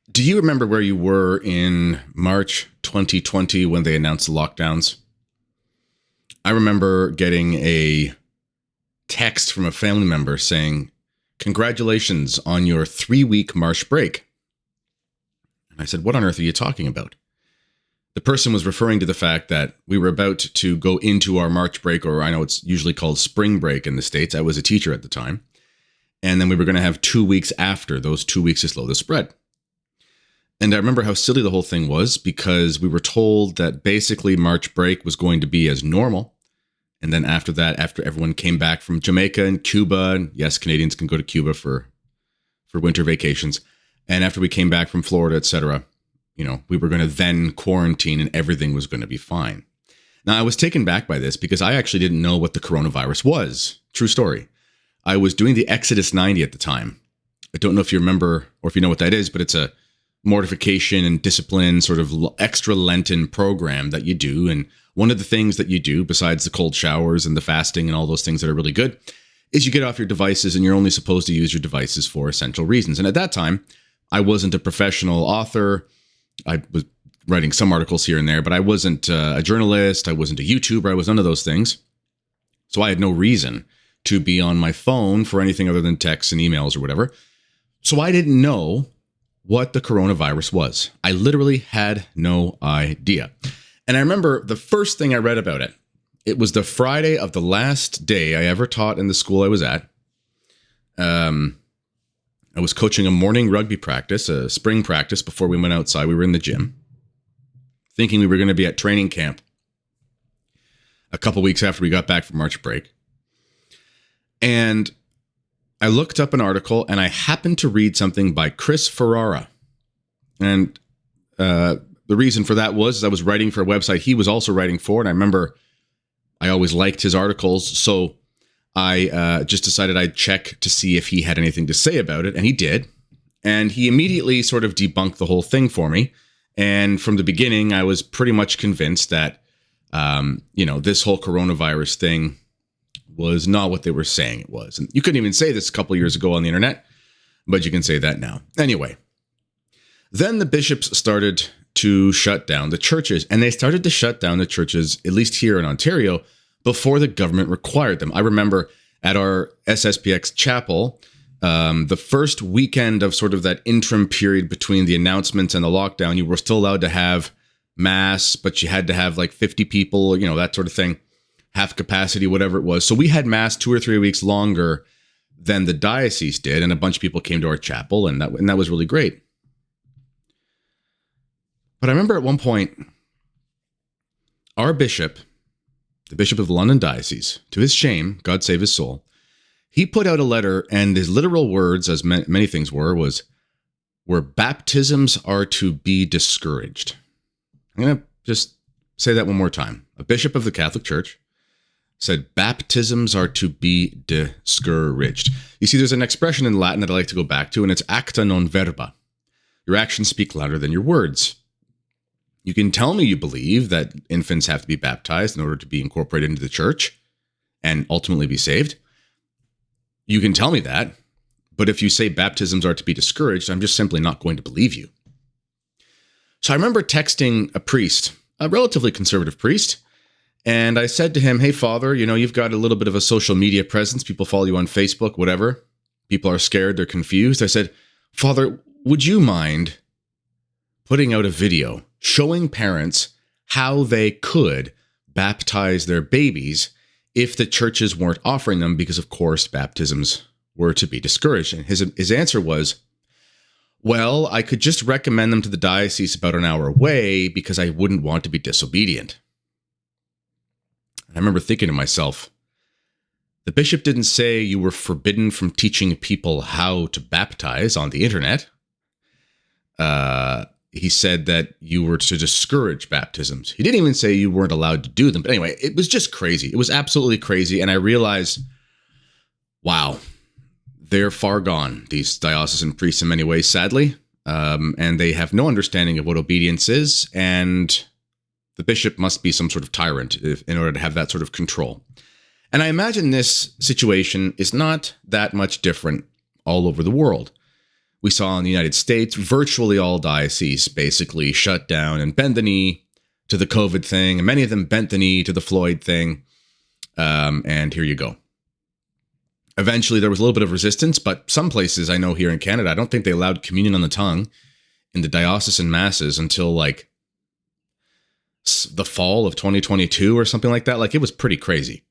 Do you remember where you were in March 2020 when they announced the lockdowns? I remember getting a text from a family member saying, "Congratulations on your 3-week March break." And I said, "What on earth are you talking about?" The person was referring to the fact that we were about to go into our March break, or I know it's usually called spring break in the States. I was a teacher at the time. And then we were going to have 2 weeks after those 2 weeks to slow the spread. And I remember how silly the whole thing was because we were told that basically March break was going to be as normal. And then after that, after everyone came back from Jamaica and Cuba, and yes, Canadians can go to Cuba for winter vacations. And after we came back from Florida, etc., we were going to then quarantine and everything was going to be fine. Now, I was taken back by this because I actually didn't know what the coronavirus was. True story. I was doing the Exodus 90 at the time. I don't know if you remember or if you know what that is, but it's a mortification and discipline sort of extra Lenten program that you do. And one of the things that you do, besides the cold showers and the fasting and all those things that are really good, is you get off your devices and you're only supposed to use your devices for essential reasons. And at that time, I wasn't a professional author. I was writing some articles here and there, but I wasn't a journalist. I wasn't a YouTuber. I was none of those things. So I had no reason to be on my phone for anything other than texts and emails or whatever. So I didn't know what the coronavirus was. I literally had no idea. And I remember the first thing I read about it, it was the Friday of the last day I ever taught in the school I was at. I was coaching a morning rugby practice, a spring practice before we went outside. We were in the gym, thinking we were going to be at training camp a couple weeks after we got back from March break. And I looked up an article and I happened to read something by Chris Ferrara. And the reason for that was I was writing for a website he was also writing for. And I remember I always liked his articles. So I just decided I'd check to see if he had anything to say about it. And he did. And he immediately sort of debunked the whole thing for me. And from the beginning, I was pretty much convinced that, this whole coronavirus thing was not what they were saying it was. And you couldn't even say this a couple of years ago on the internet, but you can say that now. Anyway, then the bishops started to shut down the churches, and they started to shut down the churches, at least here in Ontario, before the government required them. I remember at our SSPX chapel, the first weekend of sort of that interim period between the announcements and the lockdown, you were still allowed to have mass, but you had to have like 50 people, that sort of thing. Half capacity, whatever it was. So we had mass 2 or 3 weeks longer than the diocese did, and a bunch of people came to our chapel, and that was really great. But I remember at one point, our bishop, the bishop of the London Diocese, to his shame, God save his soul, he put out a letter, and his literal words, as many things were baptisms are to be discouraged. I'm going to just say that one more time. A bishop of the Catholic Church said baptisms are to be discouraged. You see, there's an expression in Latin that I like to go back to, and it's acta non verba. Your actions speak louder than your words. You can tell me you believe that infants have to be baptized in order to be incorporated into the church and ultimately be saved. You can tell me that, but if you say baptisms are to be discouraged, I'm just simply not going to believe you. So I remember texting a priest, a relatively conservative priest, and I said to him, "Hey, Father, you've got a little bit of a social media presence. People follow you on Facebook, whatever. People are scared. They're confused." I said, "Father, would you mind putting out a video showing parents how they could baptize their babies if the churches weren't offering them because, of course, baptisms were to be discouraged?" And his answer was, "Well, I could just recommend them to the diocese about an hour away because I wouldn't want to be disobedient." I remember thinking to myself, the bishop didn't say you were forbidden from teaching people how to baptize on the internet. He said that you were to discourage baptisms. He didn't even say you weren't allowed to do them. But anyway, it was just crazy. It was absolutely crazy. And I realized, wow, they're far gone, these diocesan priests in many ways, sadly. And they have no understanding of what obedience is. And the bishop must be some sort of tyrant in order to have that sort of control. And I imagine this situation is not that much different all over the world. We saw in the United States, virtually all dioceses basically shut down and bend the knee to the COVID thing. And many of them bent the knee to the Floyd thing. And here you go. Eventually, there was a little bit of resistance, but some places I know here in Canada, I don't think they allowed communion on the tongue in the diocesan masses until like the fall of 2022 or something like that. Like, it was pretty crazy.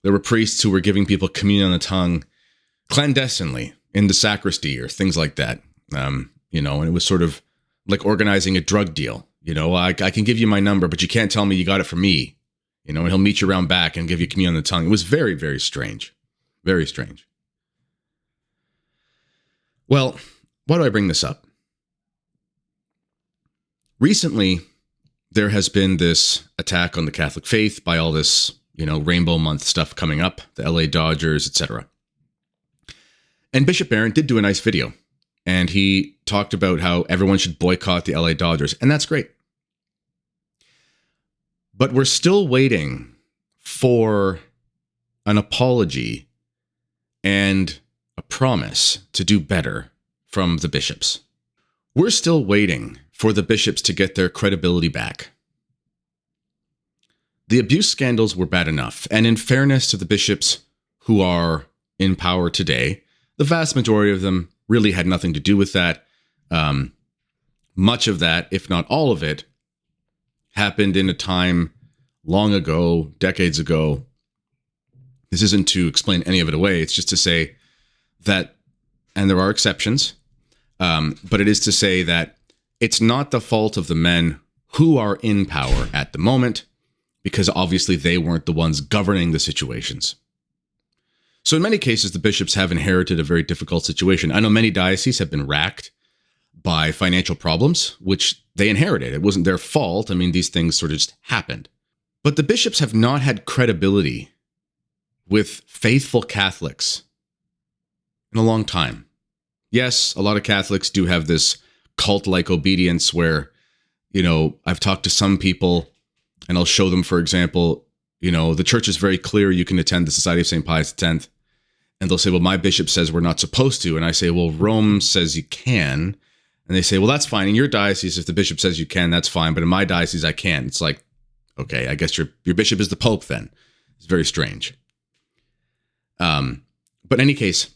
There were priests who were giving people communion on the tongue clandestinely in the sacristy or things like that. And it was sort of like organizing a drug deal. I can give you my number, but you can't tell me you got it from me. And he'll meet you around back and give you communion on the tongue. It was very, very strange. Very strange. Well, why do I bring this up? Recently, there has been this attack on the Catholic faith by all this, Rainbow Month stuff coming up, the LA Dodgers, etc. And Bishop Barron did do a nice video, and he talked about how everyone should boycott the LA Dodgers, and that's great. But we're still waiting for an apology and a promise to do better from the bishops. We're still waiting for the bishops to get their credibility back. The abuse scandals were bad enough, and in fairness to the bishops who are in power today, the vast majority of them really had nothing to do with that. Much of that, if not all of it, happened in a time long ago, decades ago. This isn't to explain any of it away. It's just to say that, and there are exceptions, but it is to say that it's not the fault of the men who are in power at the moment, because obviously they weren't the ones governing the situations. So in many cases, the bishops have inherited a very difficult situation. I know many dioceses have been racked by financial problems, which they inherited. It wasn't their fault. I mean, these things sort of just happened. But the bishops have not had credibility with faithful Catholics in a long time. Yes, a lot of Catholics do have this cult-like obedience where, I've talked to some people and I'll show them, for example, the church is very clear you can attend the Society of St. Pius X. And they'll say, well, my bishop says we're not supposed to. And I say, well, Rome says you can. And they say, well, that's fine. In your diocese, if the bishop says you can, that's fine. But in my diocese, I can't. It's like, okay, I guess your bishop is the Pope then. It's very strange. But in any case,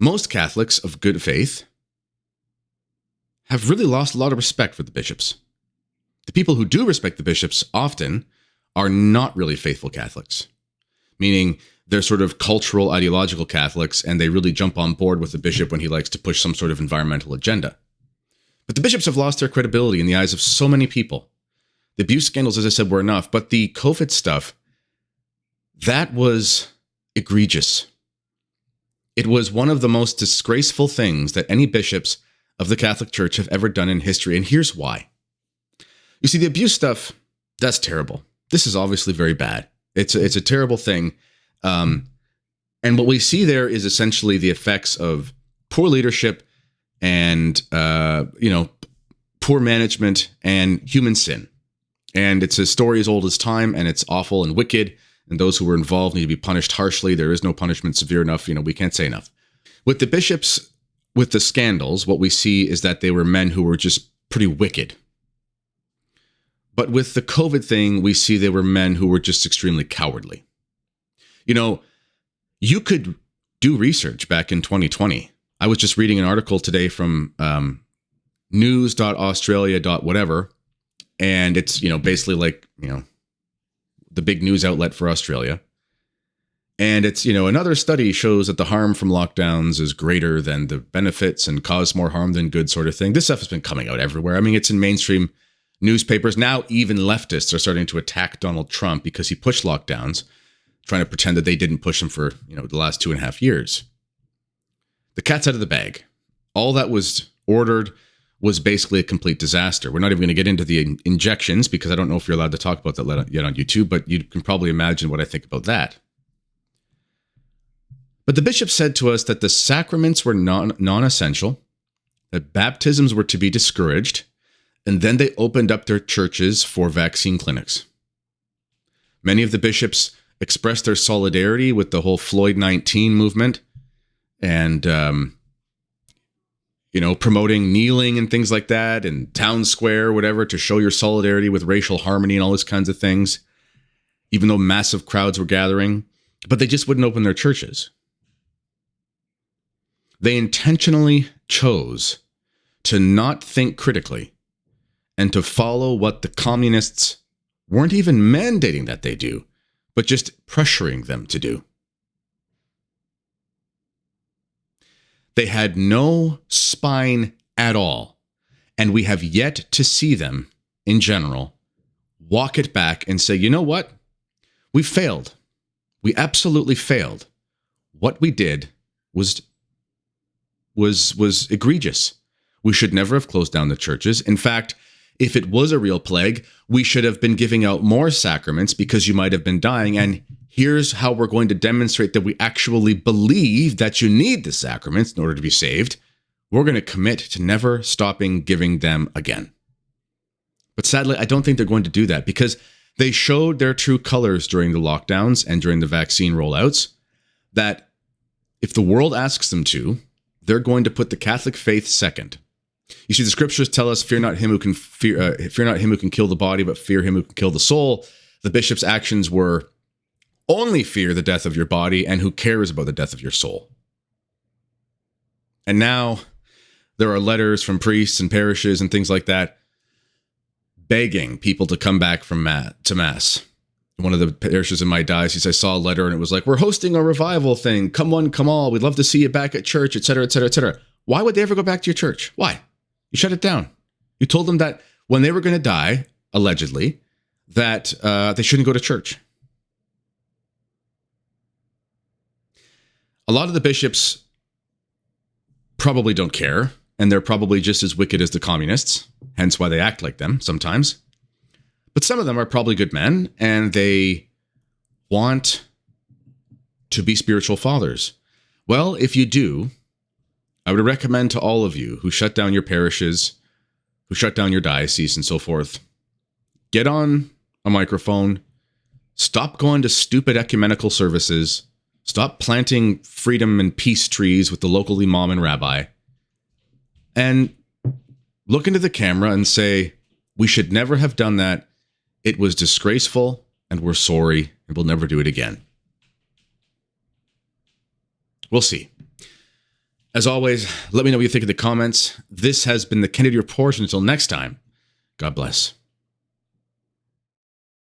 most Catholics of good faith have really lost a lot of respect for the bishops. The people who do respect the bishops often are not really faithful Catholics, meaning they're sort of cultural, ideological Catholics, and they really jump on board with the bishop when he likes to push some sort of environmental agenda. But the bishops have lost their credibility in the eyes of so many people. The abuse scandals, as I said, were enough, but the COVID stuff, that was egregious. It was one of the most disgraceful things that any bishops of the Catholic Church have ever done in history, and here's why. You see, the abuse stuff, that's terrible. This is obviously very bad. It's a terrible thing. And what we see there is essentially the effects of poor leadership and, poor management and human sin. And it's a story as old as time, and it's awful and wicked. And those who were involved need to be punished harshly. There is no punishment severe enough. We can't say enough. With the bishops, with the scandals, what we see is that they were men who were just pretty wicked. But with the COVID thing, we see they were men who were just extremely cowardly. You could do research back in 2020. I was just reading an article today from news.australia.whatever. And it's, basically like, the big news outlet for Australia. And it's, another study shows that the harm from lockdowns is greater than the benefits and cause more harm than good sort of thing. This stuff has been coming out everywhere. I mean, it's in mainstream newspapers. Now, even leftists are starting to attack Donald Trump because he pushed lockdowns, trying to pretend that they didn't push them for, the last 2.5 years. The cat's out of the bag. All that was ordered was basically a complete disaster. We're not even going to get into the injections because I don't know if you're allowed to talk about that yet on YouTube, but you can probably imagine what I think about that. But the bishop said to us that the sacraments were non-essential, that baptisms were to be discouraged, and then they opened up their churches for vaccine clinics. Many of the bishops expressed their solidarity with the whole Floyd 19 movement, and promoting kneeling and things like that, and town square, whatever, to show your solidarity with racial harmony and all those kinds of things, even though massive crowds were gathering. But they just wouldn't open their churches. They intentionally chose to not think critically and to follow what the communists weren't even mandating that they do, but just pressuring them to do. They had no spine at all, and we have yet to see them, in general, walk it back and say, you know what? We failed. We absolutely failed. What we did was egregious. We should never have closed down the churches. In fact, if it was a real plague, we should have been giving out more sacraments because you might have been dying. And here's how we're going to demonstrate that we actually believe that you need the sacraments in order to be saved. We're going to commit to never stopping giving them again. But sadly, I don't think they're going to do that because they showed their true colors during the lockdowns and during the vaccine rollouts, that if the world asks them to, they're going to put the Catholic faith second. You see, the scriptures tell us, fear not him who can kill the body, but fear him who can kill the soul. The bishop's actions were only fear the death of your body, and who cares about the death of your soul. And now there are letters from priests and parishes and things like that begging people to come back to Mass. One of the parishes in my diocese, I saw a letter and it was like, we're hosting a revival thing. Come one, come all. We'd love to see you back at church, etc., etc., etc. Why would they ever go back to your church? Why? You shut it down. You told them that when they were going to die, allegedly, that they shouldn't go to church. A lot of the bishops probably don't care, and they're probably just as wicked as the communists, hence why they act like them sometimes. But some of them are probably good men, and they want to be spiritual fathers. Well, if you do, I would recommend to all of you who shut down your parishes, who shut down your diocese and so forth, get on a microphone, stop going to stupid ecumenical services, stop planting freedom and peace trees with the local imam and rabbi, and look into the camera and say, we should never have done that. It was disgraceful, and we're sorry, and we'll never do it again. We'll see. As always, let me know what you think in the comments. This has been the Kennedy Report. Until next time, God bless.